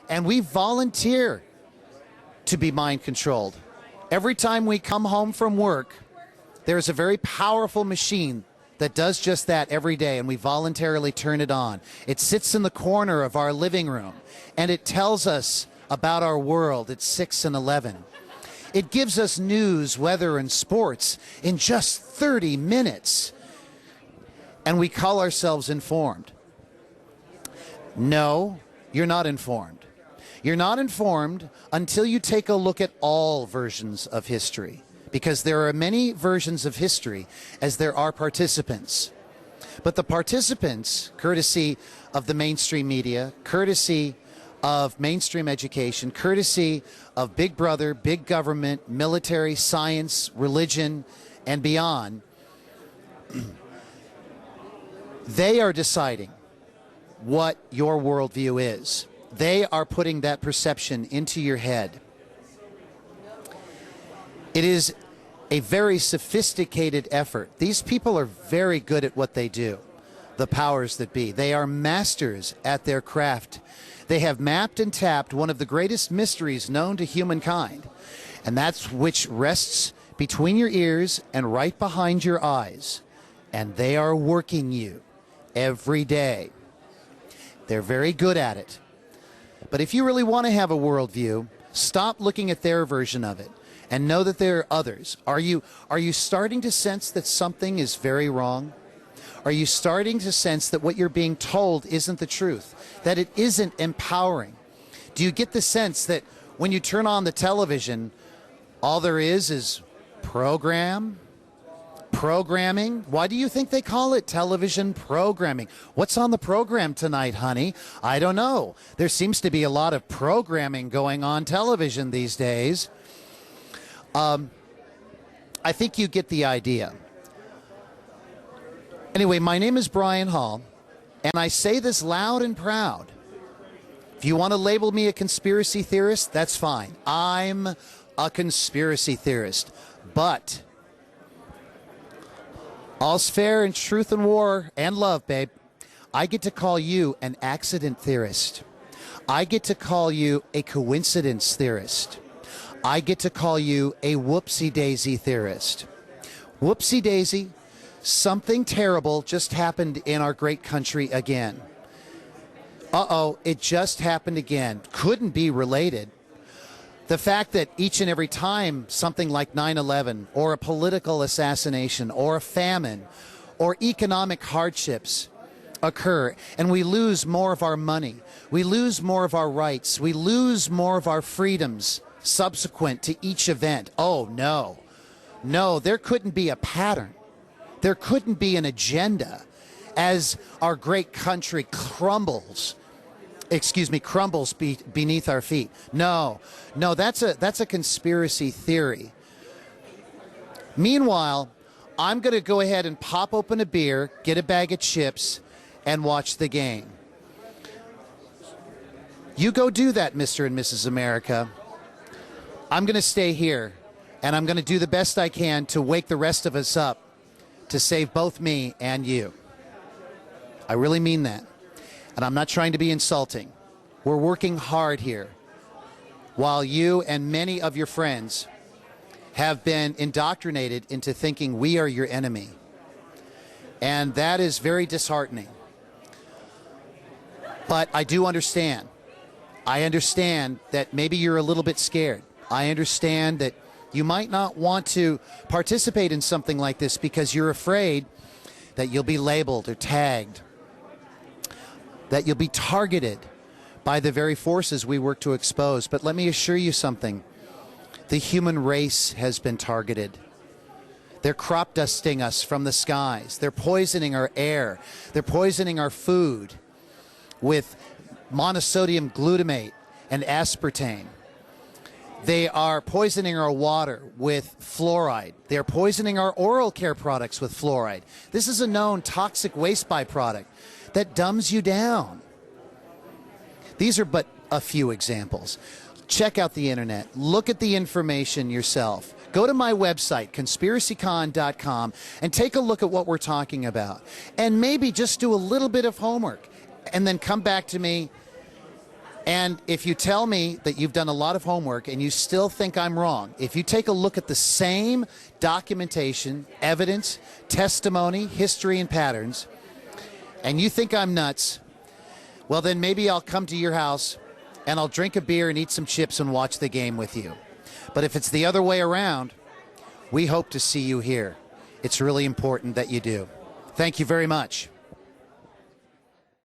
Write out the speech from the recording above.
And we volunteer to be mind controlled. Every time we come home from work, there's a very powerful machine that does just that every day, and we voluntarily turn it on. It sits in the corner of our living room, and it tells us about our world at 6 and 11. It gives us news, weather, and sports in just 30 minutes, and we call ourselves informed. No, you're not informed. You're not informed until you take a look at all versions of history, because there are many versions of history as there are participants. But the participants, courtesy of the mainstream media, courtesy of mainstream education, courtesy of Big Brother, big government, military, science, religion, and beyond, they are deciding what your worldview is. They are putting that perception into your head. It is a very sophisticated effort. These people are very good at what they do, the powers that be. They are masters at their craft. They have mapped and tapped one of the greatest mysteries known to humankind, and that's which rests between your ears and right behind your eyes. And they are working you every day. They're very good at it. But if you really want to have a worldview, stop looking at their version of it and know that there are others. Are you starting to sense that something is very wrong? Are you starting to sense that what you're being told isn't the truth, that it isn't empowering? Do you get the sense that when you turn on the television, all there is programming? Why do you think they call it television programming? What's on the program tonight, honey? I don't know. There seems to be a lot of programming going on television these days. I think you get the idea. Anyway, my name is Brian Hall, and I say this loud and proud. If you want to label me a conspiracy theorist, that's fine. I'm a conspiracy theorist. But all's fair in truth and war and love, babe. I get to call you an accident theorist. I get to call you a coincidence theorist. I get to call you a whoopsie-daisy theorist. Whoopsie-daisy, something terrible just happened in our great country again. Uh-oh, it just happened again. Couldn't be related. The fact that each and every time something like 9/11 or a political assassination or a famine or economic hardships occur and we lose more of our money, we lose more of our rights, we lose more of our freedoms subsequent to each event. Oh, no, there couldn't be a pattern. There couldn't be an agenda as our great country crumbles beneath our feet. No, that's a conspiracy theory. Meanwhile, I'm going to go ahead and pop open a beer, get a bag of chips, and watch the game. You go do that, Mr. and Mrs. America. I'm going to stay here, and I'm going to do the best I can to wake the rest of us up to save both me and you. I really mean that. And I'm not trying to be insulting. We're working hard here while you and many of your friends have been indoctrinated into thinking we are your enemy. And that is very disheartening. But I do understand. I understand that maybe you're a little bit scared. I understand that you might not want to participate in something like this because you're afraid that you'll be labeled or tagged, that you'll be targeted by the very forces we work to expose. But let me assure you something. The human race has been targeted. They're crop dusting us from the skies. They're poisoning our air. They're poisoning our food with monosodium glutamate and aspartame. They are poisoning our water with fluoride. They are poisoning our oral care products with fluoride. This is a known toxic waste byproduct that dumbs you down. These are but a few examples. Check out the internet. Look at the information yourself. Go to my website, conspiracycon.com, and take a look at what we're talking about. And maybe just do a little bit of homework and then come back to me And if you tell me that you've done a lot of homework and you still think I'm wrong, if you take a look at the same documentation, evidence, testimony, history, and patterns, and you think I'm nuts, well, then maybe I'll come to your house and I'll drink a beer and eat some chips and watch the game with you. But if it's the other way around, we hope to see you here. It's really important that you do. Thank you very much.